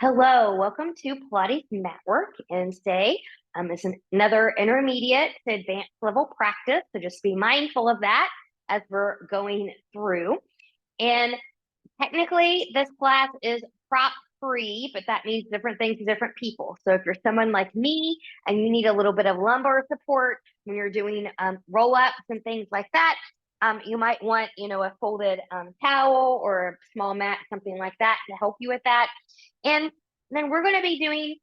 Hello, welcome to Pilates Matwork. And today is another intermediate to advanced level practice. So just be mindful of that as we're going through. And technically, this class is prop free, but that means different things to different people. So if you're someone like me and you need a little bit of lumbar support when you're doing roll ups and things like that, you might want, a folded towel or a small mat, something like that to help you with that. And then we're going to be doing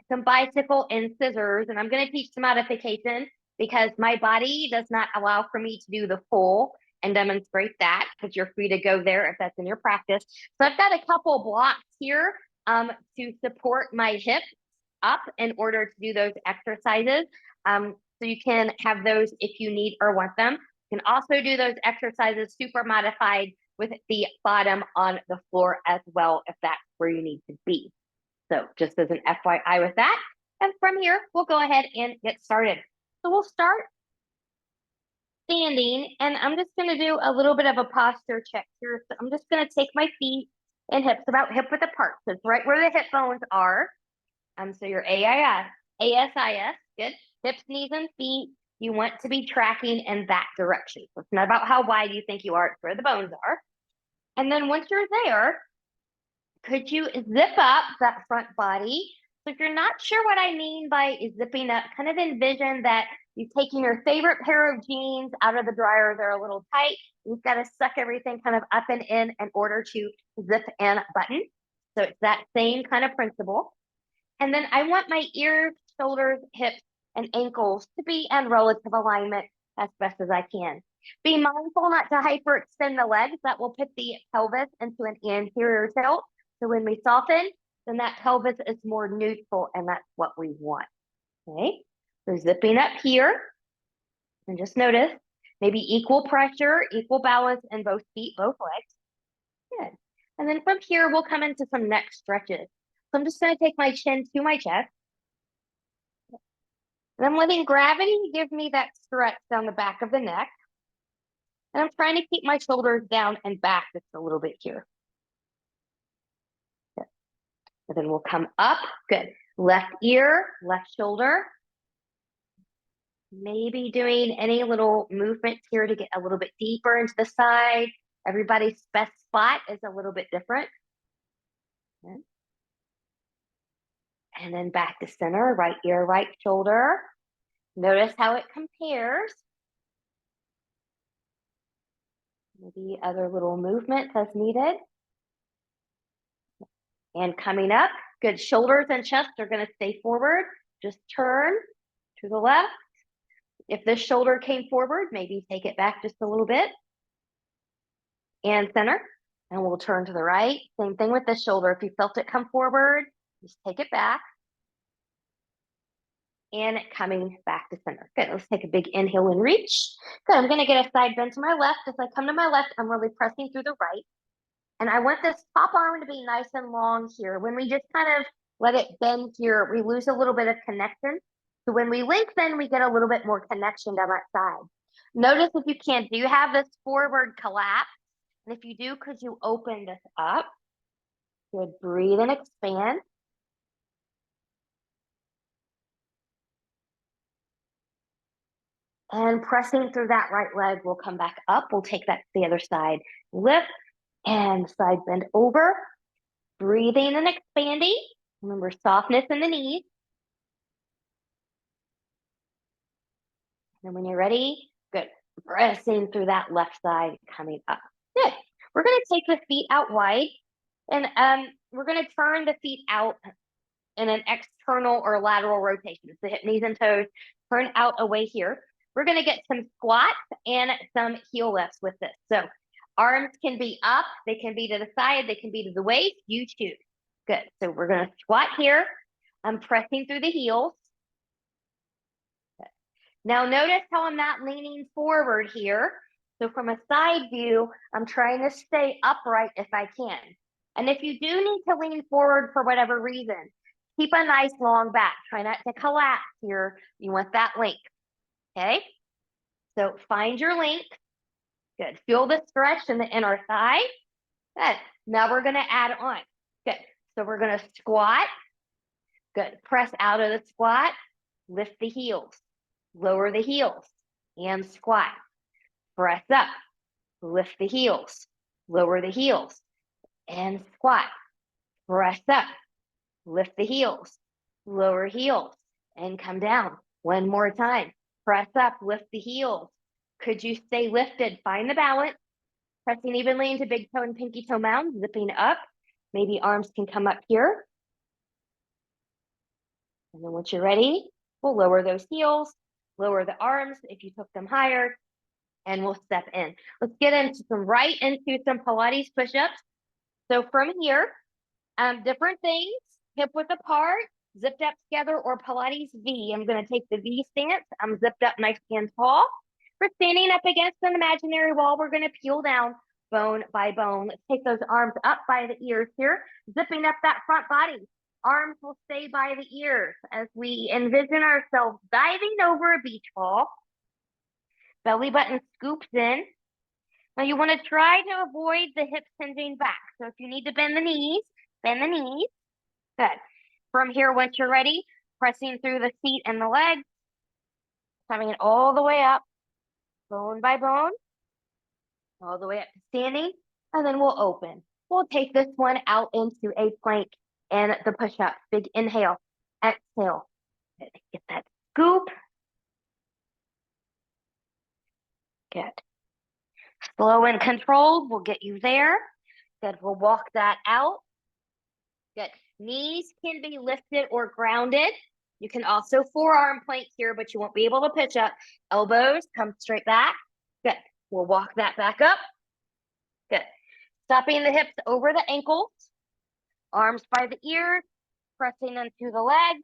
some bicycle and scissors, and I'm going to teach some modification because my body does not allow for me to do the full and demonstrate that, because you're free to go there if that's in your practice. So I've got a couple blocks here to support my hips up in order to do those exercises. So you can have those if you need or want them. You can also do those exercises super modified with the bottom on the floor as well, if that's where you need to be. So just as an FYI with that. And from here, we'll go ahead and get started. So we'll start standing, and I'm just going to do a little bit of a posture check here. So I'm just going to take my feet and hips about hip width apart. So it's right where the hip bones are. So your ASIS, good. Hips, knees, and feet. You want to be tracking in that direction. So it's not about how wide you think you are, it's where the bones are. And then once you're there, could you zip up that front body? So if you're not sure what I mean by zipping up, kind of envision that you're taking your favorite pair of jeans out of the dryer. They're a little tight. You've got to suck everything kind of up and in order to zip and button. So it's that same kind of principle. And then I want my ears, shoulders, hips, and ankles to be in relative alignment as best as I can. Be mindful not to hyperextend the legs. That will put the pelvis into an anterior tilt. So when we soften, then that pelvis is more neutral, and that's what we want. Okay, so zipping up here, and just notice maybe equal pressure, equal balance in both feet, both legs. Good. And then from here, we'll come into some neck stretches. So I'm just going to take my chin to my chest. And I'm letting gravity give me that stretch down the back of the neck. And I'm trying to keep my shoulders down and back just a little bit here. Good. And then we'll come up. Good. Left ear, left shoulder. Maybe doing any little movements here to get a little bit deeper into the side. Everybody's best spot is a little bit different. Good. And then back to center, right ear, right shoulder. Notice how it compares. Maybe other little movements as needed. And coming up, good. Shoulders and chest are going to stay forward. Just turn to the left. If this shoulder came forward, maybe take it back just a little bit. And center. And we'll turn to the right. Same thing with this shoulder. If you felt it come forward, just take it back. And coming back to center. Good. Let's take a big inhale and reach. Good. I'm going to get a side bend to my left. As I come to my left, I'm really pressing through the right. And I want this top arm to be nice and long here. When we just kind of let it bend here, we lose a little bit of connection. So when we lengthen, we get a little bit more connection down that side. Notice if you can, do you have this forward collapse? And if you do, could you open this up? Good. Breathe and expand. And pressing through that right leg, we'll come back up. We'll take that to the other side. Lift and side bend over. Breathing and expanding. Remember, softness in the knees. And when you're ready, good. Pressing through that left side, coming up. Good. We're going to take the feet out wide. And we're going to turn the feet out in an external or lateral rotation. So the hip, knees, and toes turn out away here. We're going to get some squats and some heel lifts with this. So arms can be up, they can be to the side, they can be to the waist, you choose. Good. So we're going to squat here. I'm pressing through the heels. Good. Now notice how I'm not leaning forward here. So from a side view, I'm trying to stay upright if I can. And if you do need to lean forward for whatever reason, keep a nice long back. Try not to collapse here. You want that length. Okay, so find your length. Good. Feel the stretch in the inner thigh. Good. Now we're going to add on. Good. So we're going to squat. Good. Press out of the squat. Lift the heels. Lower the heels. And squat. Press up. Lift the heels. Lower the heels. And squat. Press up. Lift the heels. Lower heels. And come down. One more time. Press up. Lift the heels. Could you stay lifted? Find the balance. Pressing evenly into big toe and pinky toe mound. Zipping up. Maybe arms can come up here. And then once you're ready, we'll lower those heels, lower the arms if you took them higher, and we'll step in. Let's get into some Pilates push-ups. So from here, different things, hip width apart, zipped up together, or Pilates V. I'm going to take the V stance. I'm zipped up nice and tall. We're standing up against an imaginary wall. We're going to peel down bone by bone. Let's take those arms up by the ears here, zipping up that front body. Arms will stay by the ears as we envision ourselves diving over a beach ball. Belly button scoops in. Now you want to try to avoid the hips hinging back. So if you need to bend the knees, bend the knees. Good. From here, once you're ready, pressing through the feet and the legs, coming all the way up, bone by bone, all the way up to standing, and then we'll open. We'll take this one out into a plank and the push-up. Big inhale, exhale. Get that scoop. Good. Slow and controlled will get you there. Good. We'll walk that out. Good. Knees can be lifted or grounded. You can also forearm plank here, but you won't be able to pitch up. Elbows come straight back. Good. We'll walk that back up. Good. Stopping the hips over the ankles. Arms by the ears. Pressing into the legs.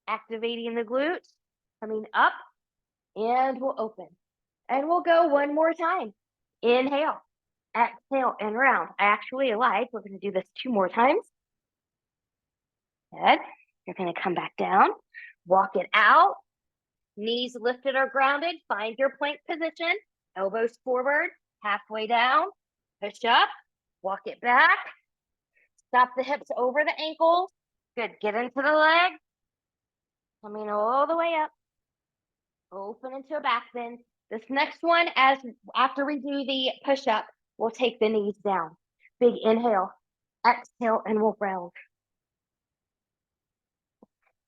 Activating the glutes. Coming up. And we'll open. And we'll go one more time. Inhale. Exhale and round. I actually lied. We're going to do this 2 more times. Good. You're going to come back down. Walk it out. Knees lifted or grounded. Find your plank position. Elbows forward. Halfway down. Push up. Walk it back. Stop the hips over the ankles. Good. Get into the leg. Coming all the way up. Open into a back bend. This next one, after we do the push-up, we'll take the knees down. Big inhale. Exhale, and we'll round.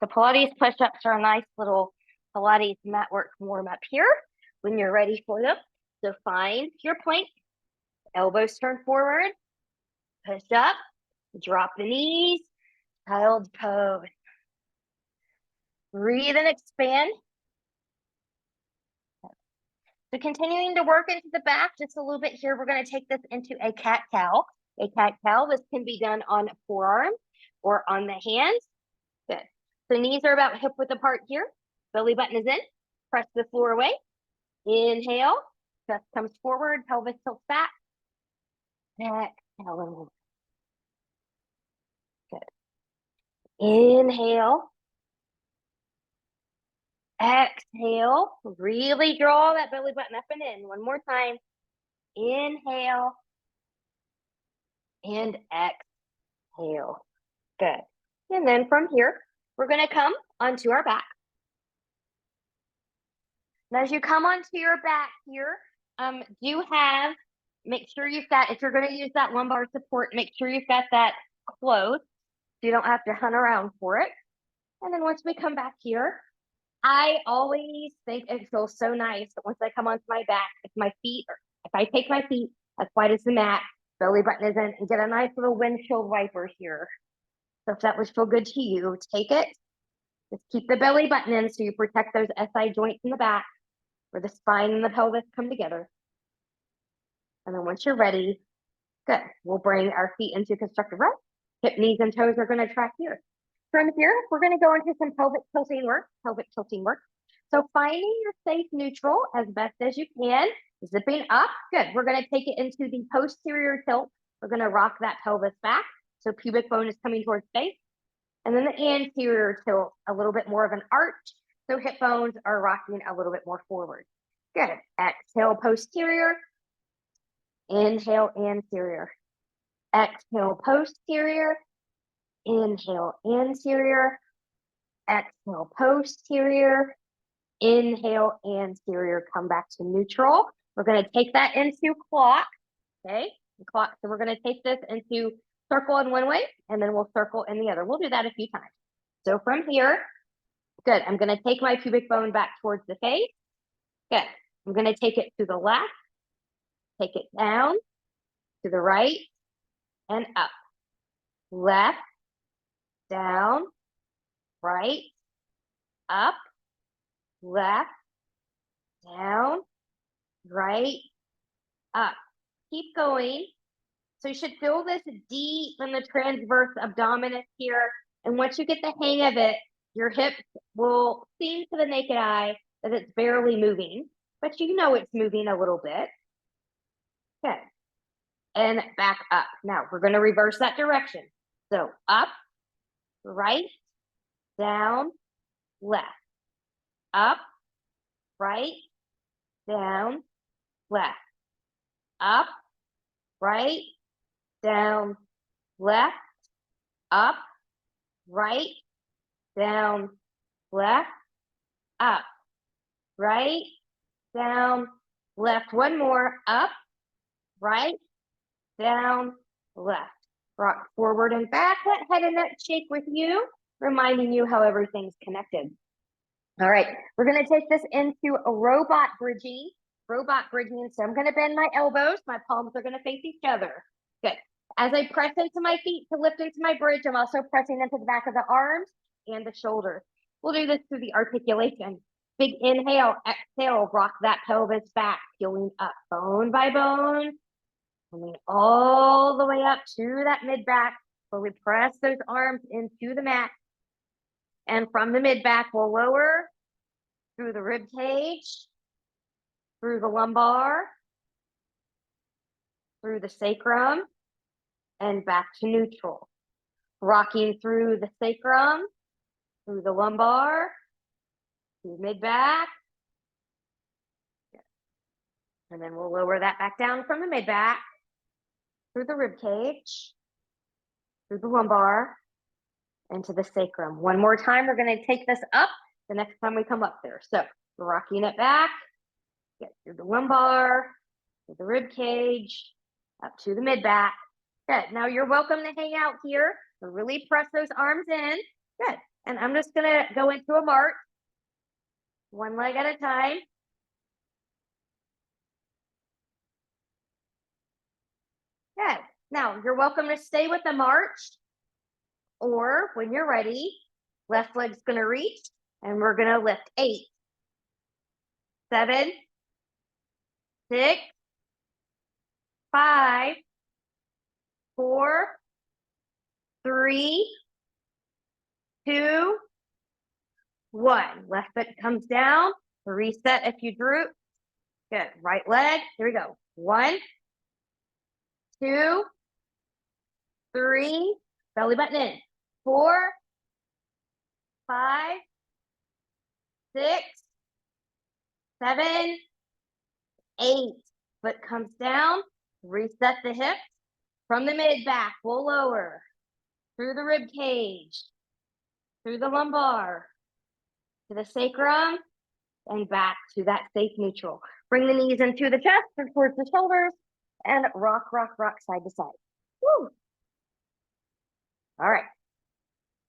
The Pilates push-ups are a nice little Pilates Matwork warm-up here when you're ready for them. So find your plank. Elbows turn forward. Push up. Drop the knees. Child's pose. Breathe and expand. So continuing to work into the back just a little bit here, we're going to take this into a cat-cow. A cat-cow, this can be done on forearms or on the hands. Good. So knees are about hip width apart here. Belly button is in. Press the floor away. Inhale. Chest comes forward. Pelvis tilts back. Exhale. Good. Inhale. Exhale. Really draw that belly button up and in. One more time. Inhale. And exhale. Good. And then from here, we're going to come onto our back. Now, as you come onto your back here, make sure you've got, if you're going to use that lumbar support, make sure you've got that close so you don't have to hunt around for it. And then once we come back here, I always think it feels so nice that once I come onto my back, if I take my feet as wide as the mat, belly button is in, and get a nice little windshield wiper here. So if that would feel good to you, take it. Just keep the belly button in so you protect those SI joints in the back where the spine and the pelvis come together. And then once you're ready, good. We'll bring our feet into constructive rest. Hip, knees, and toes are going to track here. From here, we're going to go into some pelvic tilting work. So finding your safe neutral as best as you can, zipping up. Good. We're going to take it into the posterior tilt. We're going to rock that pelvis back. So pubic bone is coming towards face. And then the anterior tilt, a little bit more of an arch. So hip bones are rocking a little bit more forward. Good. Exhale, posterior. Inhale, anterior. Exhale, posterior. Inhale, anterior. Exhale, posterior. Inhale, anterior, come back to neutral. We're going to take that into clock, okay? Clock. So we're going to take this into circle in one way, and then we'll circle in the other. We'll do that a few times. So from here, good. I'm going to take my pubic bone back towards the face. Good. I'm going to take it to the left, take it down, to the right, and up. Left, down, right, up, left, down, right, up. Keep going. So you should feel this deep in the transverse abdominis here. And once you get the hang of it, your hips will seem to the naked eye that it's barely moving, but you know it's moving a little bit. Okay. And back up. Now we're going to reverse that direction. So up, right, down, left. Up, right, down, left. Up, right, down, left. Up, right, down, left. Up, right, down, left. One more. Up, right, down, left. Rock forward and back. Let head and neck shake with you, reminding you how everything's connected. All right, we're going to take this into a robot bridging. So I'm going to bend my elbows. My palms are going to face each other. Good. As I press into my feet to lift into my bridge, I'm also pressing into the back of the arms and the shoulders. We'll do this through the articulation. Big inhale, exhale, rock that pelvis back, peeling up bone by bone, coming all the way up to that mid-back. Slowly press those arms into the mat. And from the mid-back, we'll lower through the rib cage, through the lumbar, through the sacrum, and back to neutral. Rocking through the sacrum, through the lumbar, through mid-back. And then we'll lower that back down from the mid-back, through the rib cage, through the lumbar, into the sacrum. One more time, we're going to take this up the next time we come up there. So rocking it back, get through the lumbar, through the rib cage, up to the mid-back. Good. Now you're welcome to hang out here. So really press those arms in. Good. And I'm just going to go into a march, one leg at a time. Good. Now you're welcome to stay with the march, or when you're ready, left leg's going to reach, and we're going to lift 8, 7, 6, 5, 4, 3, 2, 1. Left foot comes down. Reset if you droop. Good. Right leg. Here we go. 1, 2, 3. Belly button in. 4, 5, 6, 7, 8. Foot comes down. Reset the hips. From the mid-back, we'll lower through the rib cage, through the lumbar, to the sacrum, and back to that safe neutral. Bring the knees into the chest or towards the shoulders, and rock, rock, rock side to side. Woo. All right.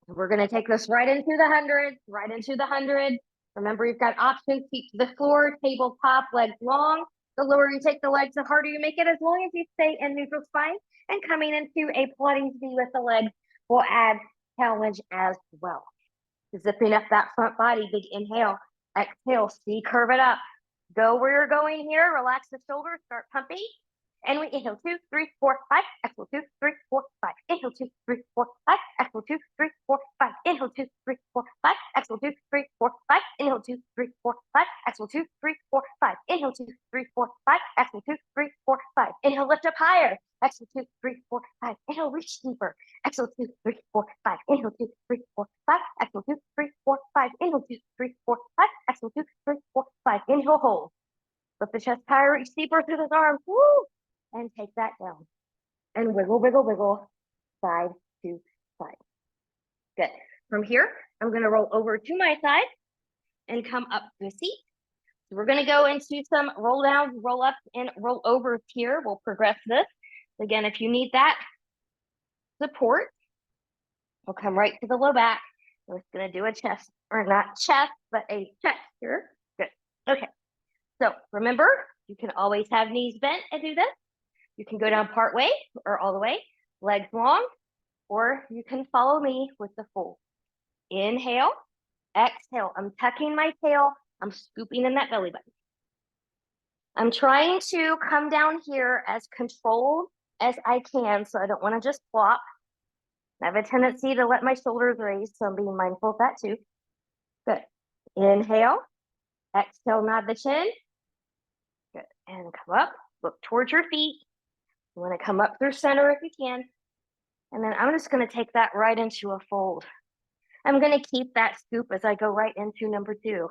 We're going to take this right into the 100, right into the 100. Remember, you've got options, feet to the floor, tabletop, legs long. The lower you take the legs, the harder you make it, as long as you stay in neutral spine. And coming into a Pilates V with the legs will add challenge as well. Zipping up that front body, big inhale, exhale, C, curve it up. Go where you're going here, relax the shoulders, start pumping. And we inhale 2, 3, 4, 5, exhale 2, 3, 4, 5, inhale 2, 3, 4, 5, exhale 2, 3, 4, 5, inhale 2, 3, 4, 5, exhale 2, 3, 4, 5, inhale 2, 3, 4, 5, exhale 2, 3, 4, 5, inhale 2, 3, 4, 5, exhale 2, 3, 4, 5, inhale, lift up higher, exhale 2, 3, 4, 5, inhale, reach deeper, exhale 2, 3, 4, 5, inhale 2, 3, 4, 5, exhale 2, 3, 4, 5, inhale 2, 3, 4, 5, exhale 2, 3, 4, 5, inhale, hold. Lift the chest higher, reach deeper through those arms, woo! And take that down. And wiggle, wiggle, wiggle, side to side. Good. From here, I'm gonna roll over to my side and come up to a seat. So we're gonna go into some roll downs, roll ups, and roll overs here. We'll progress this. Again, if you need that support, we'll come right to the low back. We're just gonna do a chest, or not chest, but a chest here. Good. Okay. So remember, you can always have knees bent and do this. You can go down part way or all the way, legs long, or you can follow me with the full. Inhale, exhale. I'm tucking my tail. I'm scooping in that belly button. I'm trying to come down here as controlled as I can, so I don't want to just flop. I have a tendency to let my shoulders raise, so I'm being mindful of that too. Good. Inhale, exhale, nod the chin. Good. And come up, look towards your feet. You want to come up through center if you can. And then I'm just going to take that right into a fold. I'm going to keep that scoop as I go right into number 2.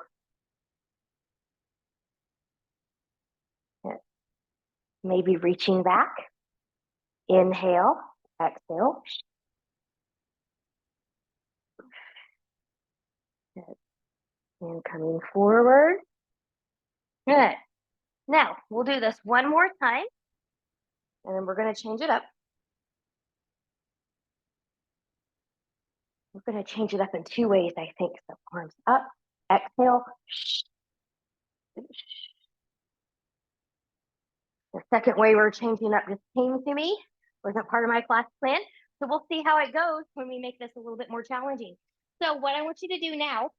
Maybe reaching back. Inhale, exhale. Good. And coming forward. Good. Now, we'll do this one more time, and then we're going to change it up. We're going to change it up in 2 ways, I think. So arms up, exhale. The second way we're changing up just came to me. Wasn't part of my class plan. So we'll see how it goes when we make this a little bit more challenging. So what I want you to do now,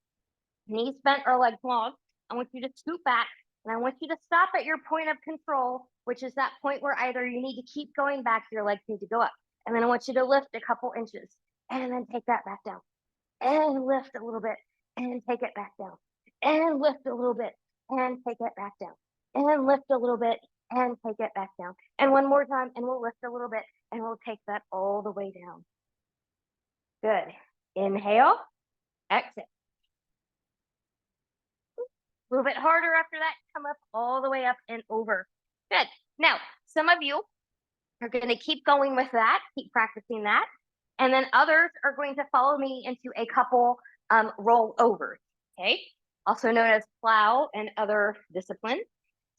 knees bent or legs long, I want you to scoop back, and I want you to stop at your point of control, which is that point where either you need to keep going back, your legs need to go up. And then I want you to lift a couple inches and then take that back down. And lift a little bit and take it back down. And lift a little bit and take it back down. And lift a little bit and take it back down. And one more time, and we'll lift a little bit and we'll take that all the way down. Good. Inhale, exhale. A little bit harder after that. Come up all the way up and over. Good. Now, some of you are going to keep going with that, keep practicing that. And then others are going to follow me into a couple roll overs, okay? Also known as plow and other disciplines.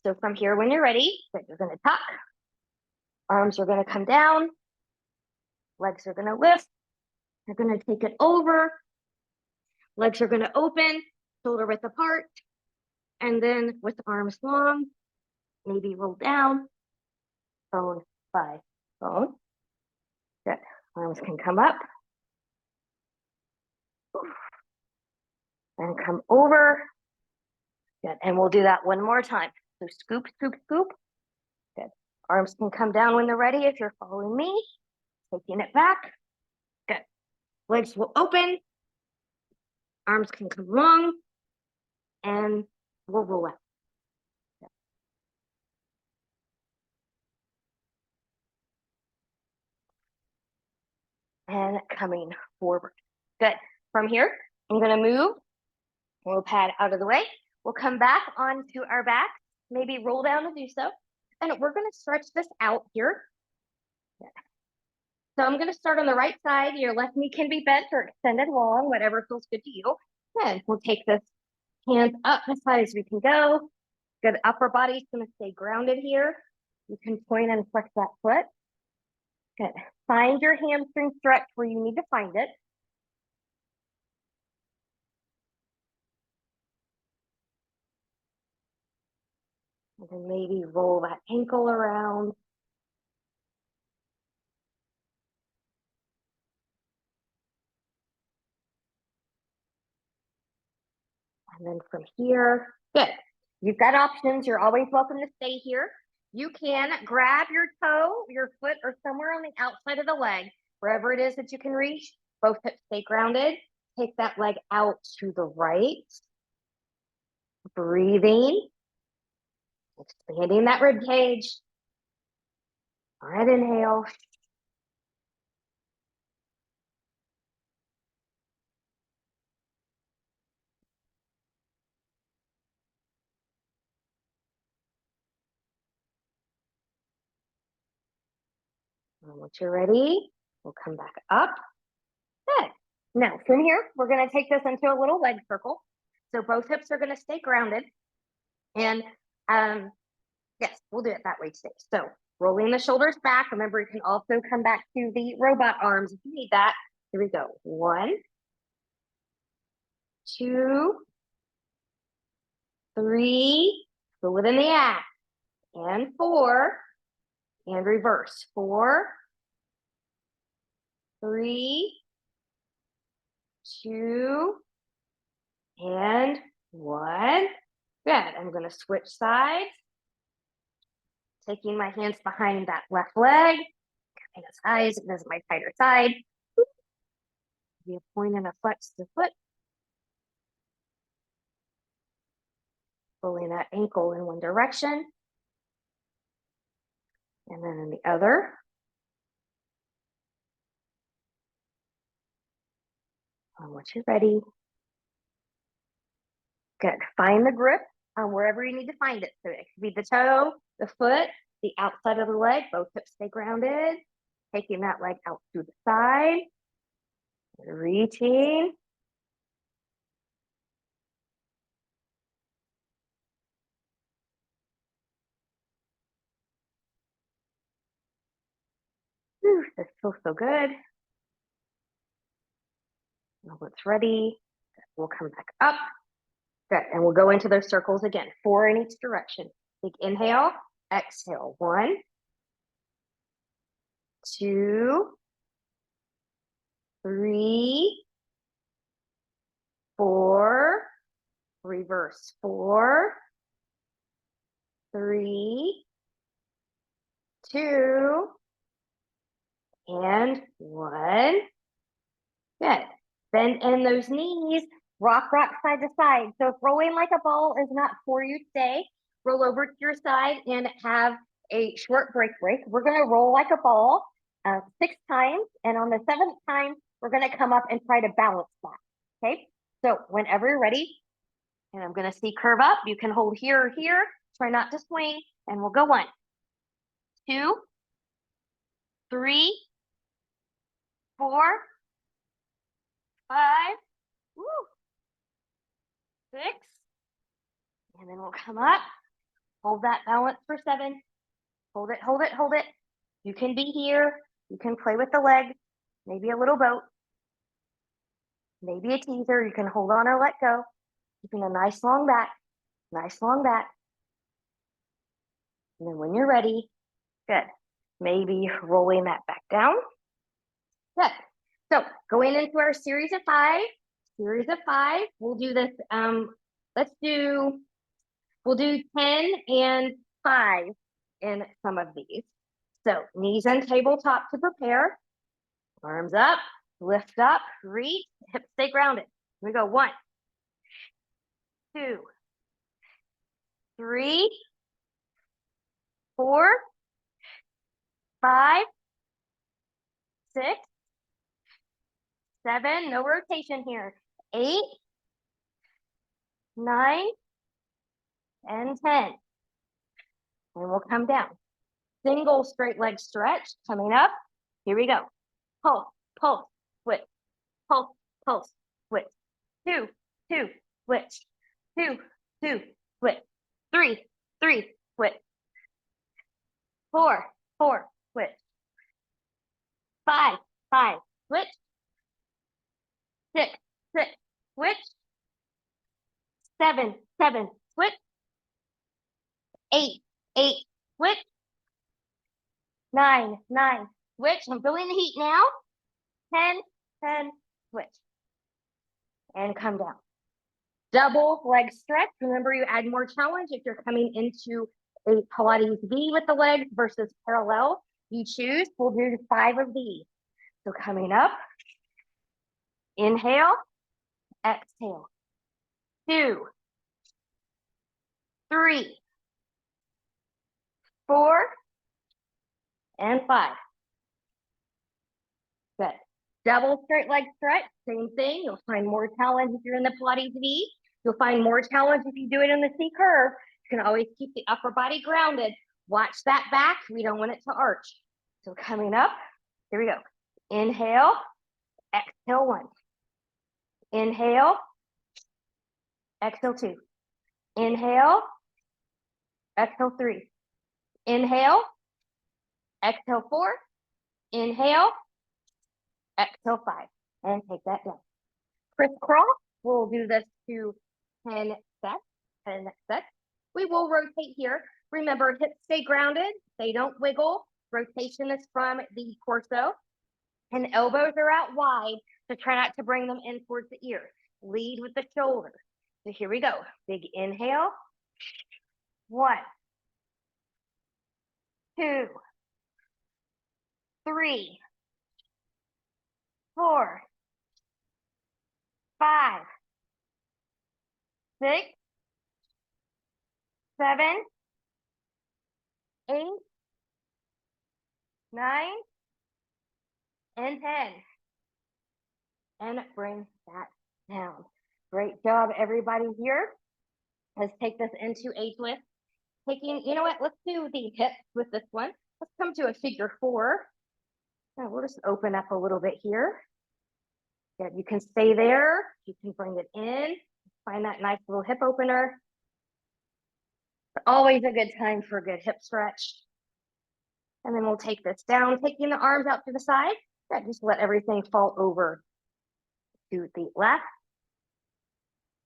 So from here, when you're ready, you're going to tuck. Arms are going to come down. Legs are going to lift. You're going to take it over. Legs are going to open, shoulder width apart. And then with arms long, maybe roll down, bone by bone. Good. Arms can come up. And come over. Good. And we'll do that one more time. So scoop, scoop, scoop. Good. Arms can come down when they're ready if you're following me. Taking it back. Good. Legs will open. Arms can come long. And we'll roll out. And coming forward. Good. From here, I'm going to move. We'll pad out of the way. We'll come back onto our back. Maybe roll down to do so. And we're going to stretch this out here. Good. So I'm going to start on the right side. Your left knee can be bent or extended long, whatever feels good to you. Then we'll take this hands up as high as we can go. Good. Upper body's going to stay grounded here. You can point and flex that foot. Good. Find your hamstring stretch where you need to find it. And then maybe roll that ankle around. And then from here, good. You've got options. You're always welcome to stay here. You can grab your toe, your foot, or somewhere on the outside of the leg, wherever it is that you can reach. Both hips stay grounded. Take that leg out to the right. Breathing. Expanding that rib cage. All right, inhale. And once you're ready, we'll come back up. Good. Now, from here, we're going to take this into a little leg circle. So both hips are going to stay grounded. And yes, we'll do it that way today. So rolling the shoulders back. Remember, you can also come back to the robot arms if you need that. Here we go. 1, 2, 3. Feel it in the ass. And 4. And reverse. 4, 3, 2, and 1. Good. I'm going to switch sides. Taking my hands behind that left leg. Kind of size. This is my tighter side. Be a point and a flex to foot. Pulling that ankle in one direction. And then in the other. Once you're ready. Good. Find the grip wherever you need to find it. So it could be the toe, the foot, the outside of the leg. Both hips stay grounded. Taking that leg out to the side. Reaching. Whew, this feels so good. Now it's ready. We'll come back up. Good. And we'll go into those circles again. 4 in each direction. Big inhale. Exhale. 1, 2, 3, 4. Reverse. 4, 3, 2, and 1. Good. Bend in those knees. Rock side to side. So if rolling like a ball is not for you today, roll over to your side and have a short break. We're going to roll like a ball 6 times. And on the 7th time, we're going to come up and try to balance that. Okay. So whenever you're ready, and I'm going to see curve up. You can hold here or here. Try not to swing. And we'll go 1, 2, 3, 4, 5, woo, 6, and then we'll come up, hold that balance for 7, hold it, hold it, hold it. You can be here, you can play with the leg, maybe a little boat, maybe a teaser, you can hold on or let go, keeping a nice long back, and then when you're ready, good, maybe rolling that back down, good. So going into our series of 5, we'll do this, we'll do 10 and 5 in some of these. So knees and tabletop to prepare. Arms up, lift up, reach, hips stay grounded. Here we go. 1, 2, 3, 4, 5, 6, 7, no rotation here. 8, 9, and 10. And we'll come down. Single straight leg stretch coming up. Here we go. Pulse, pulse, switch. Pulse, pulse, switch. 2, 2, switch. 2, 2, switch. 3, 3, switch. 4, 4, switch. 5, 5, switch. 6, 6, switch. 7, 7, switch. 8, 8, switch. 9, 9, switch. I'm feeling the heat now. 10, 10, switch. And come down. Double leg stretch. Remember, you add more challenge if you're coming into a Pilates V with the legs versus parallel. You choose. We'll do 5 of these. So coming up, inhale, exhale. 2, 3, 4, and 5. Good. Double straight leg stretch, same thing. You'll find more challenge if you're in the Pilates V. You'll find more challenge if you do it in the C curve. You can always keep the upper body grounded. Watch that back. We don't want it to arch. So coming up, here we go. Inhale, exhale 1, Inhale, exhale 2. Inhale, exhale 3. Inhale, exhale 4. Inhale, exhale 5. And take that down. Crisscross, we'll do this to 10 sets. 10 sets. We will rotate here. Remember, hips stay grounded. They don't wiggle. Rotation is from the torso. And elbows are out wide, so try not to bring them in towards the ear. Lead with the shoulder. So here we go. Big inhale. 1, 2, 3, 4, 5, 6, 7, 8, 9, and 10. And bring that down. Great job, everybody here. Let's take this into a twist. You know what? Let's do the hips with this one. Let's come to a figure 4. Now we'll just open up a little bit here. Yeah, you can stay there. You can bring it in. Find that nice little hip opener. It's always a good time for a good hip stretch. And then we'll take this down, taking the arms out to the side. Yeah, just let everything fall over to the left.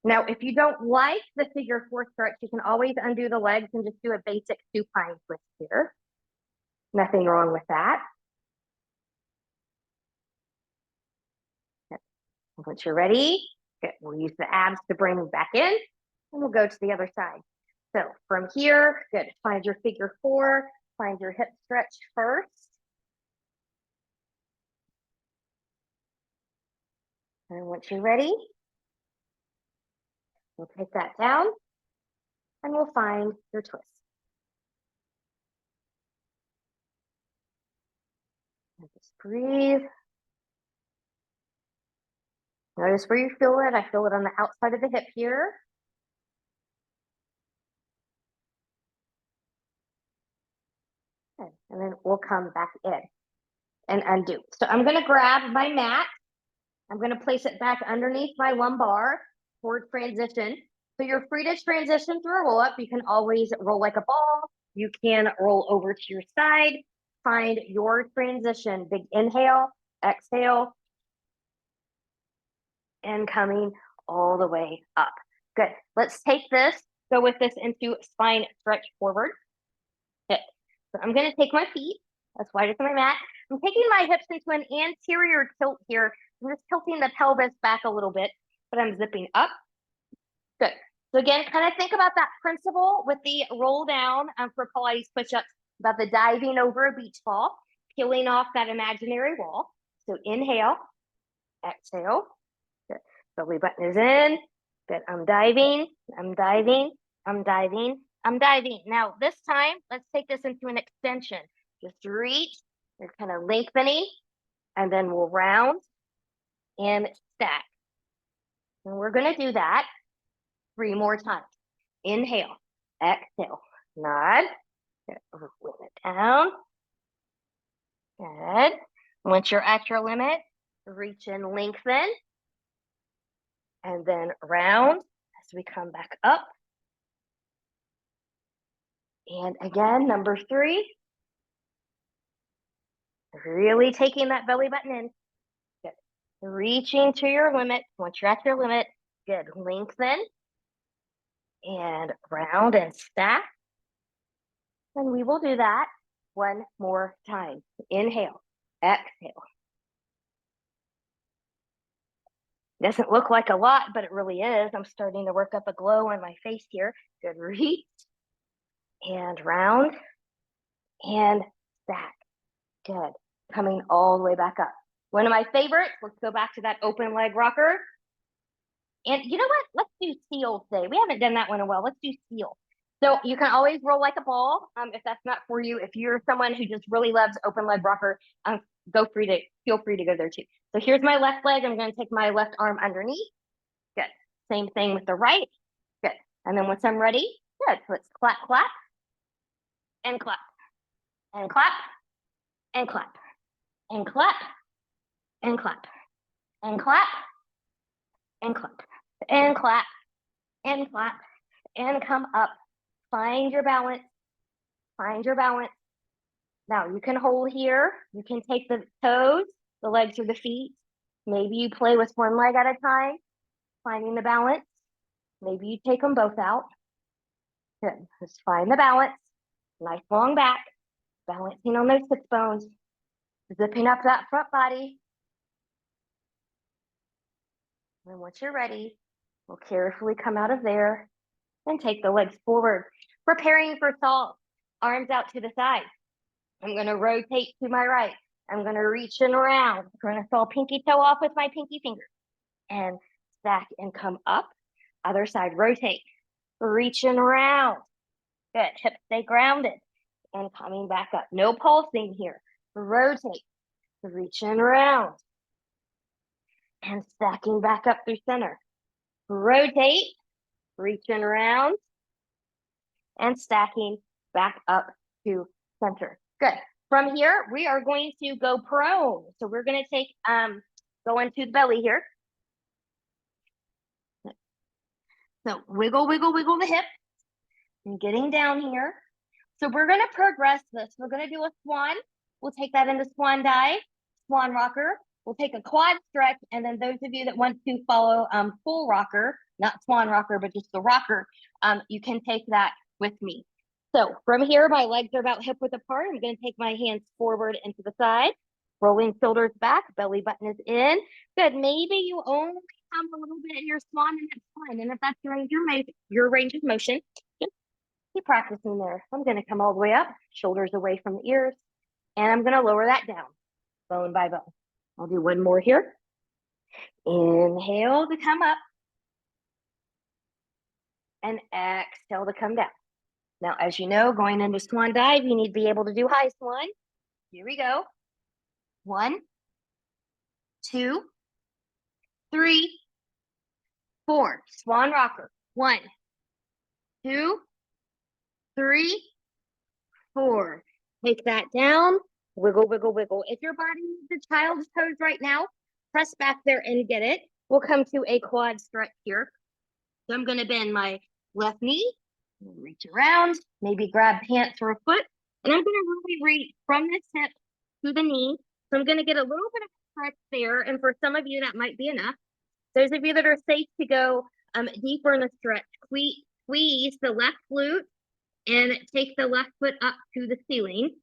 Now, if you don't like the figure 4 stretch, you can always undo the legs and just do a basic supine twist here. Nothing wrong with that. Once you're ready, good. We'll use the abs to bring them back in, and we'll go to the other side. So from here, good. Find your figure 4, find your hip stretch first. And once you're ready, we'll take that down, and we'll find your twist. And just breathe. Notice where you feel it. I feel it on the outside of the hip here. Okay. And then we'll come back in and undo. So I'm going to grab my mat. I'm going to place it back underneath my lumbar for transition. So you're free to transition through a roll up. You can always roll like a ball. You can roll over to your side. Find your transition. Big inhale, exhale, and coming all the way up. Good. Let's take this, go with this into spine stretch forward. Good. So I'm going to take my feet as wide as my mat. I'm taking my hips into an anterior tilt here. I'm just tilting the pelvis back a little bit, but I'm zipping up. Good. So again, kind of think about that principle with the roll down for Pilates push-ups, about the diving over a beach ball, peeling off that imaginary wall. So inhale, exhale. Good. Belly button is in. Good. I'm diving, I'm diving, I'm diving, I'm diving. Now this time, let's take this into an extension. Just reach, you're kind of lengthening, and then we'll round and stack. And we're going to do that 3 more times. Inhale, exhale, nod. Good. Wing it down. Good. Once you're at your limit, reach and lengthen. And then round as we come back up. And again, number 3. Really taking that belly button in. Good. Reaching to your limit. Once you're at your limit, good. Lengthen. And round and stack. And we will do that 1 more time. Inhale, exhale. Doesn't look like a lot, but it really is. I'm starting to work up a glow on my face here. Good. Reach and round and stack. Good. Coming all the way back up. One of my favorites. Let's go back to that open leg rocker. And you know what? Let's do seal today. We haven't done that one in a while. Let's do seal. So you can always roll like a ball if that's not for you. If you're someone who just really loves open leg rocker, feel free to go there too. So here's my left leg. I'm going to take my left arm underneath. Good. Same thing with the right. Good. And then once I'm ready, good. Let's clap, clap, and clap, and clap, and clap, and clap, and clap, and clap, and clap, and clap, and clap, and come up. Find your balance, find your balance. Now you can hold here. You can take the toes, the legs or the feet. Maybe you play with one leg at a time, finding the balance. Maybe you take them both out. Good, just find the balance. Nice long back, balancing on those sits bones, zipping up that front body. And once you're ready, we'll carefully come out of there and take the legs forward. Preparing for salt, arms out to the side. I'm gonna rotate to my right. I'm gonna reach and around. I'm gonna fall pinky toe off with my pinky finger and stack and come up. Other side, rotate, reach and around. Good, hips stay grounded and coming back up. No pulsing here. Rotate, reach and around and stacking back up through center. Rotate, reaching around and stacking back up to center. Good. From here, we are going to go prone. So we're going to take, go into the belly here. So wiggle, wiggle, wiggle the hip and getting down here. So we're going to progress this. We're going to do a swan. We'll take that into swan dive, swan rocker. We'll take a quad stretch. And then those of you that want to follow full rocker, not swan rocker, but just the rocker, you can take that with me. So from here, my legs are about hip width apart. I'm going to take my hands forward and to the side, rolling shoulders back, belly button is in. Good. Maybe you only come a little bit in your swan, and that's fine. And if that's your range of motion, just keep practicing there. I'm going to come all the way up, shoulders away from the ears, and I'm going to lower that down, bone by bone. I'll do one more here. Inhale to come up, and exhale to come down. Now, as you know, going into swan dive, you need to be able to do high swan. Here we go. 1, 2, 3, 4. Swan rocker. 1, 2, 3, 4. Take that down. Wiggle, wiggle, wiggle. If your body needs a child's pose right now, press back there and get it. We'll come to a quad stretch here. So I'm going to bend my left knee, reach around, maybe grab pants or a foot, and I'm going to really reach from this hip to the knee. So I'm going to get a little bit of stretch there, and for some of you, that might be enough. Those of you that are safe to go deeper in the stretch, squeeze the left glute and take the left foot up to the ceiling.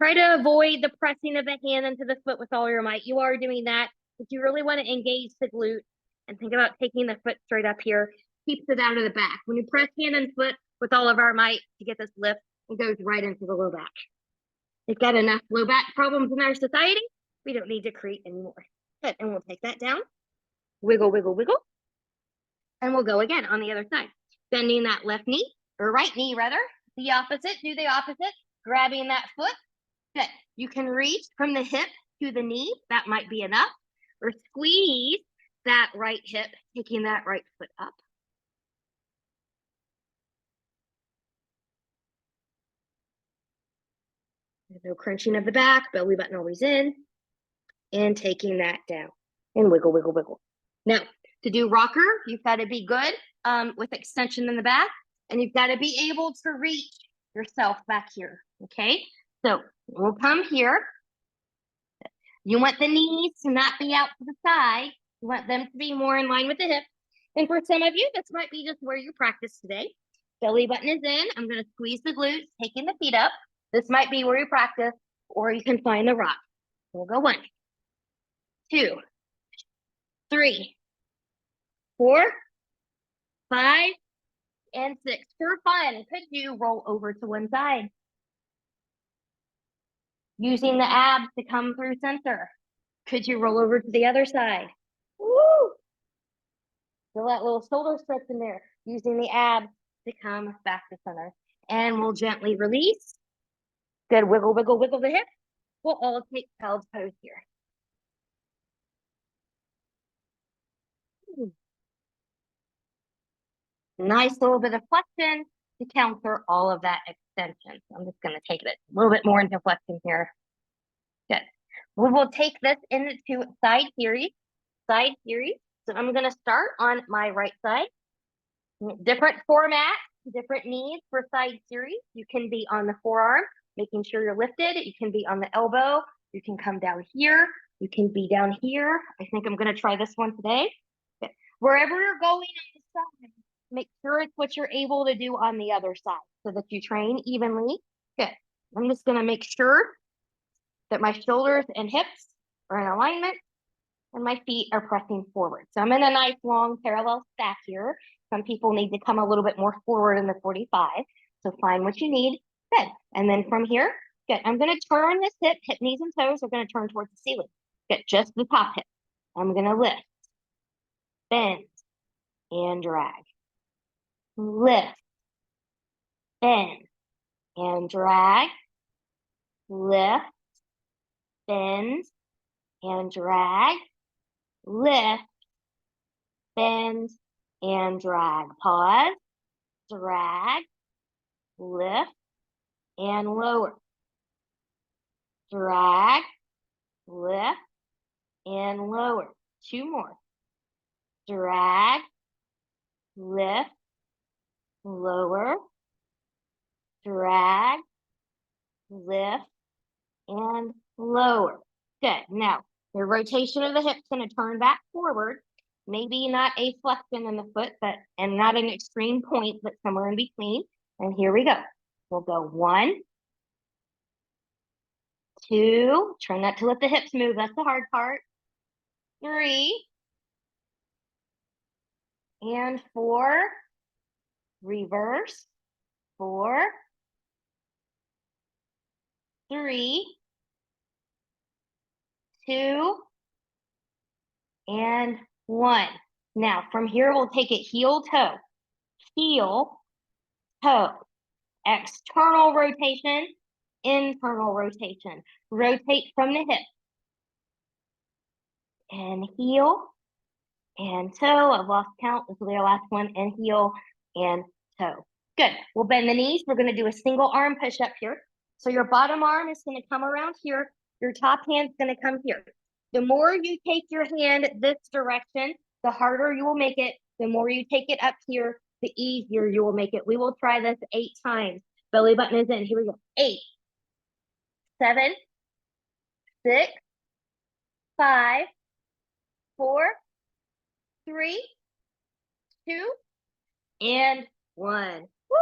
Try to avoid the pressing of the hand into the foot with all your might. You are doing that, but you really want to engage the glute and think about taking the foot straight up here. Keeps it out of the back. When you press hand and foot with all of our might to get this lift, it goes right into the low back. We've got enough low back problems in our society. We don't need to create any more. Good, and we'll take that down. Wiggle, wiggle, wiggle. And we'll go again on the other side. Bending that left knee, or right knee rather. The opposite, do the opposite. Grabbing that foot. Good. You can reach from the hip to the knee. That might be enough. Or squeeze that right hip, taking that right foot up. No crunching of the back, belly button always in. And taking that down. And wiggle, wiggle, wiggle. Now, to do rocker, you've got to be good with extension in the back. And you've got to be able to reach yourself back here. Okay? So we'll come here. You want the knees to not be out to the side. You want them to be more in line with the hip. And for some of you, this might be just where you practice today. Belly button is in. I'm going to squeeze the glutes, taking the feet up. This might be where you practice, or you can find the rock. We'll go 1, 2, 3, 4, 5, and 6. For fun, could you roll over to one side? Using the abs to come through center. Could you roll over to the other side? Woo! Feel that little shoulder stretch in there. Using the abs to come back to center. And we'll gently release. Good, wiggle, wiggle, wiggle the hip. We'll all take child's pose here. Nice little bit of flexion to counter all of that extension. So I'm just going to take it a little bit more into flexion here. Good. We will take this into side series. side series. So I'm gonna start on my right side. Different format, different needs for side series. You can be on the forearm, making sure you're lifted. You can be on the elbow. You can come down here. You can be down here. I think I'm gonna try this one today. Okay. Wherever you're going on the side, make sure it's what you're able to do on the other side so that you train evenly. Good. I'm just gonna make sure that my shoulders and hips are in alignment and my feet are pressing forward. So I'm in a nice long parallel stack here. Some people need to come a little bit more forward in the 45. So find what you need. Good. And then from here, good. I'm going to turn this hip, knees and toes are going to turn towards the ceiling. Good. Just the top hip. I'm going to lift, bend, and drag. Lift, bend, and drag. Lift, bend, and drag. Lift, bend, and drag. Pause, drag, lift, and lower. Drag, lift, and lower. Two more. Drag, lift, lower. Drag, lift, and lower. Good. Now, your rotation of the hips going to turn back forward. Maybe not a flexion in the foot, and not an extreme point, but somewhere in between. And here we go. We'll go 1, 2, try not to let the hips move. That's the hard part. 3, and 4, reverse. 4, 3, 2, and 1. Now, from here, we'll take it heel, toe, heel, toe. External rotation, internal rotation. Rotate from the hip. And heel, and toe. I've lost count. This will be our last one. And heel, and toe. Good. We'll bend the knees. We're going to do a single arm push up here. So your bottom arm is going to come around here. Your top hand's going to come here. The more you take your hand this direction, the harder you will make it. The more you take it up here, the easier you will make it. We will try this 8 times. Belly button is in. Here we go. 8, 7, 6, 5, 4, 3, 2, and 1. Woo!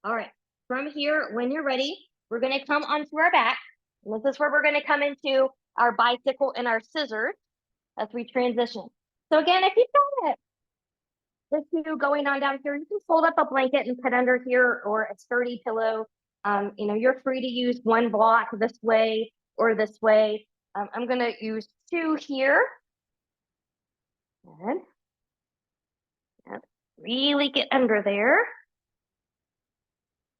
All right. From here, when you're ready, we're going to come onto our back. And this is where we're going to come into our bicycle and our scissors as we transition. So again, if you feel it, this you going on down here, you can fold up a blanket and put under here or a sturdy pillow. You're free to use one block this way or this way. I'm going to use 2 here. Good. Yep. Really get under there.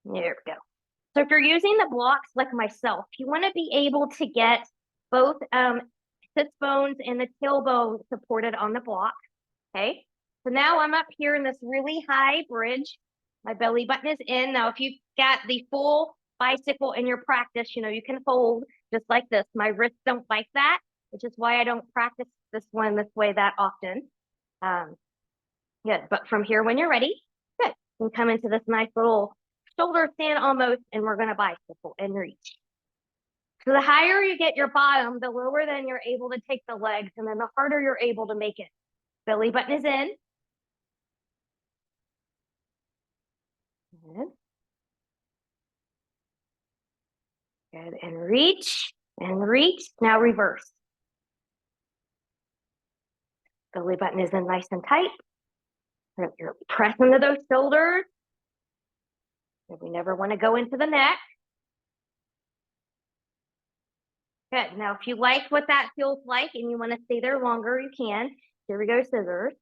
There we go. So if you're using the blocks like myself, you want to be able to get both sits bones and the tailbone supported on the block. Okay. So now I'm up here in this really high bridge. My belly button is in. Now, if you've got the full bicycle in your practice, you can fold just like this. My wrists don't like that, which is why I don't practice this one this way that often. Good. But from here, when you're ready, good. You can come into this nice little shoulder stand almost, and we're going to bicycle and reach. So the higher you get your bottom, the lower then you're able to take the legs, and then the harder you're able to make it. Belly button is in. Good. Good. And reach. Now reverse. Belly button is in nice and tight. You're pressing into those shoulders. We never want to go into the neck. Good. Now, if you like what that feels like and you want to stay there longer, you can. Here we go, scissors.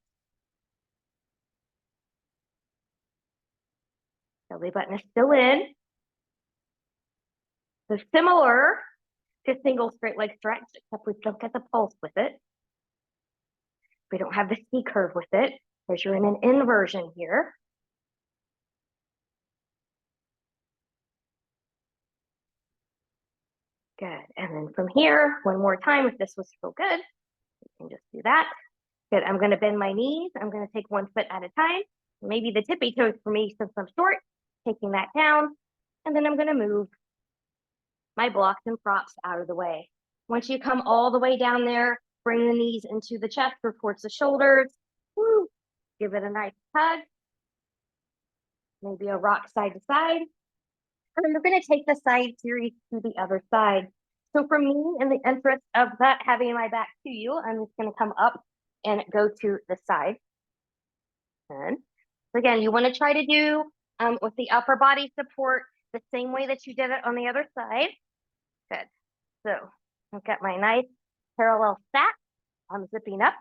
Belly button is still in. So similar to single straight leg stretch, except we don't get the pulse with it. We don't have the C curve with it, because you're in an inversion here. Good. And then from here, one more time, if this was still good, you can just do that. Good. I'm going to bend my knees. I'm going to take one foot at a time. Maybe the tippy toes for me since I'm short, taking that down. And then I'm going to move my blocks and props out of the way. Once you come all the way down there, bring the knees into the chest or towards the shoulders. Woo. Give it a nice hug. Maybe a rock side to side. And then we're going to take the side series to the other side. So for me, in the interest of that having my back to you, I'm just going to come up and go to the side. And again, you want to try to do with the upper body support the same way that you did it on the other side. Good. So I've got my nice parallel stack. I'm zipping up.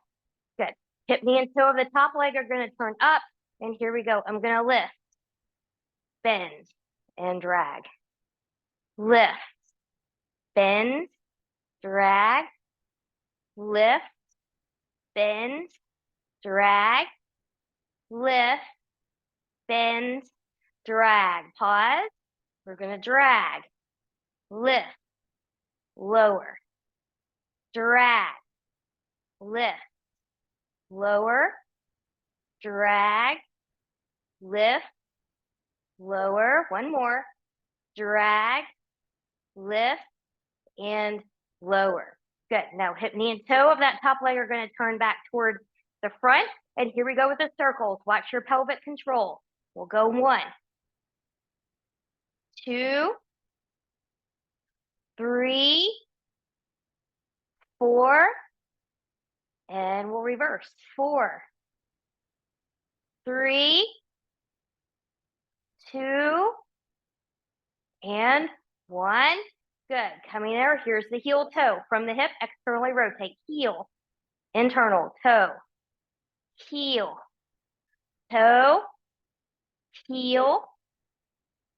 Good. Hip, knee, and toe of the top leg are going to turn up. And here we go. I'm going to lift, bend, and drag. Lift, bend, drag, lift, bend, drag, lift, bend, drag. Pause. We're going to drag, lift, lower, drag, lift, lower, drag, lift, lower. One more. Drag, lift, and lower. Good. Now hip, knee, and toe of that top leg are going to turn back toward the front. And here we go with the circles. Watch your pelvic control. We'll go 1, 2, 3, 4, and we'll reverse. 4, 3, 2, and 1. Good. Coming there. Here's the heel toe. From the hip, externally rotate. Heel, internal, toe, heel, toe, heel,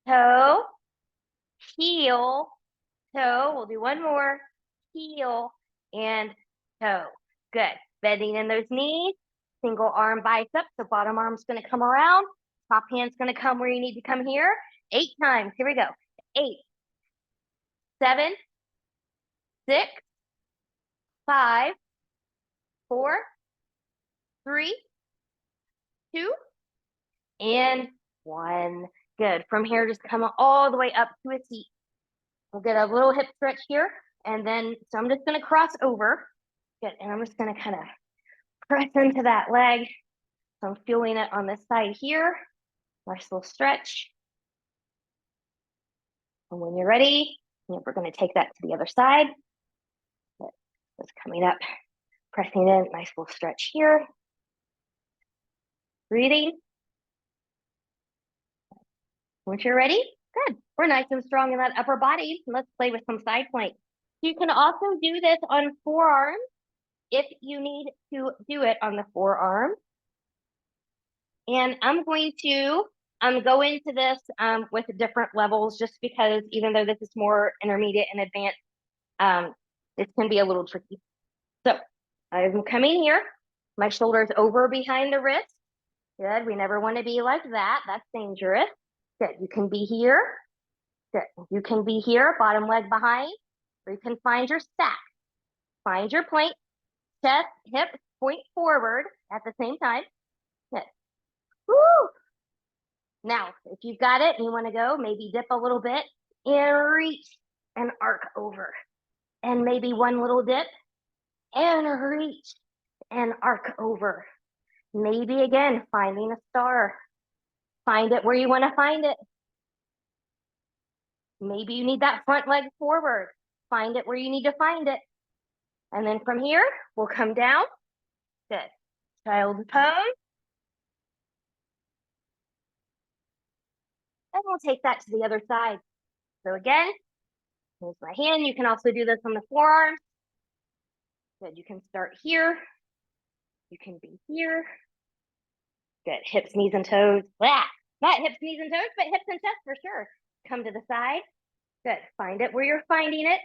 toe, heel, toe. We'll do one more. Heel and toe. Good. Bending in those knees. Single arm bicep. So bottom arm's going to come around. Top hand's going to come where you need to come here. 8 times. Here we go. 8, 7, 6, 5, 4, 3, 2, and 1. Good. From here, just come all the way up to a seat. We'll get a little hip stretch here. And then, so I'm just going to cross over. Good. And I'm just going to kind of press into that leg. So I'm feeling it on this side here. Nice little stretch. And when you're ready, we're going to take that to the other side. Just coming up, pressing in, nice little stretch here. Breathing. Once you're ready, good. We're nice and strong in that upper body. Let's play with some side planks. You can also do this on forearms if you need to do it on the forearm. And I'm going to go into this with different levels just because even though this is more intermediate and advanced, this can be a little tricky. So I'm coming here. My shoulders over behind the wrist. Good. We never want to be like that. That's dangerous. Good. You can be here. Good. You can be here, bottom leg behind, or you can find your stack. Find your plank, chest, hip, point forward at the same time. Good. Woo! Now, if you've got it and you want to go, maybe dip a little bit and reach and arc over. And maybe one little dip and reach and arc over. Maybe again, finding a star. Find it where you want to find it. Maybe you need that front leg forward. Find it where you need to find it. And then from here, we'll come down. Good. Child's pose. And we'll take that to the other side. So again, here's my hand. You can also do this on the forearms. Good. You can start here. You can be here. Good. Hips, knees, and toes. Blah. Not hips, knees, and toes, but hips and chest for sure. Come to the side. Good. Find it where you're finding it.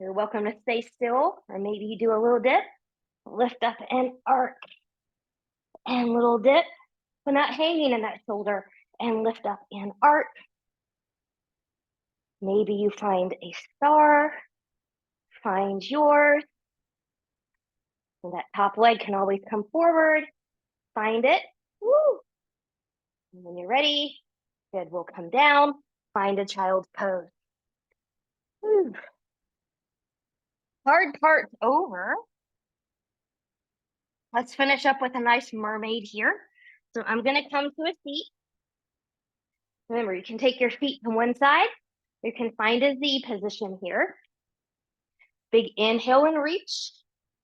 You're welcome to stay still, or maybe you do a little dip. Lift up and arc. And little dip, but not hanging in that shoulder. And lift up and arc. Maybe you find a star. Find yours. So that top leg can always come forward. Find it. Woo! And when you're ready, good, we'll come down. Find a child's pose. Woo. Hard part's over. Let's finish up with a nice mermaid here. So I'm gonna come to a seat. Remember, you can take your feet to one side. You can find a Z position here. Big inhale and reach.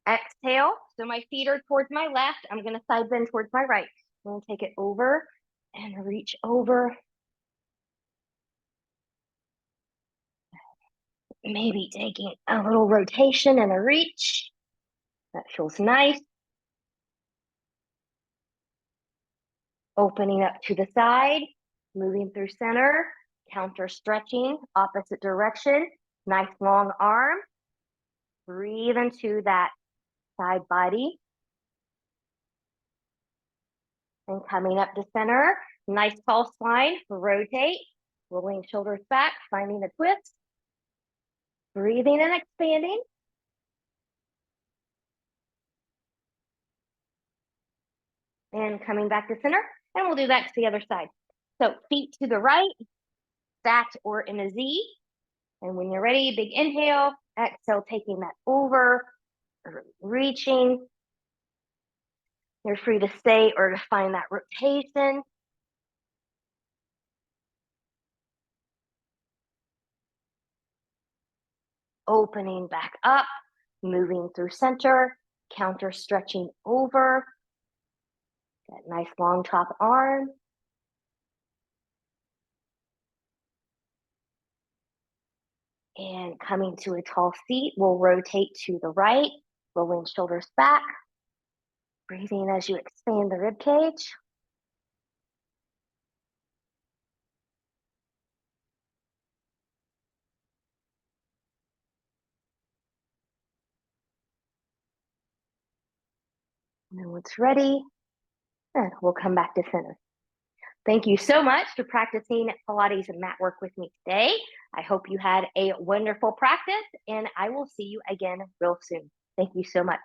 Exhale. So my feet are towards my left. I'm gonna side bend towards my right. I'm gonna take it over and reach over. Maybe taking a little rotation and a reach. That feels nice. Opening up to the side, moving through center, counter stretching, opposite direction. Nice long arm. Breathe into that side body. And coming up to center, nice tall spine, rotate, rolling shoulders back, finding the twist. Breathing and expanding. And coming back to center, and we'll do that to the other side. So feet to the right, stacked or in a Z. And when you're ready, big inhale, exhale, taking that over, reaching. You're free to stay or to find that rotation. Opening back up, moving through center, counter stretching over. That nice long top arm. And coming to a tall seat, we'll rotate to the right, rolling shoulders back. Breathing as you expand the rib cage. And then once ready, we'll come back to center. Thank you so much for practicing Pilates and mat work with me today. I hope you had a wonderful practice, and I will see you again real soon. Thank you so much.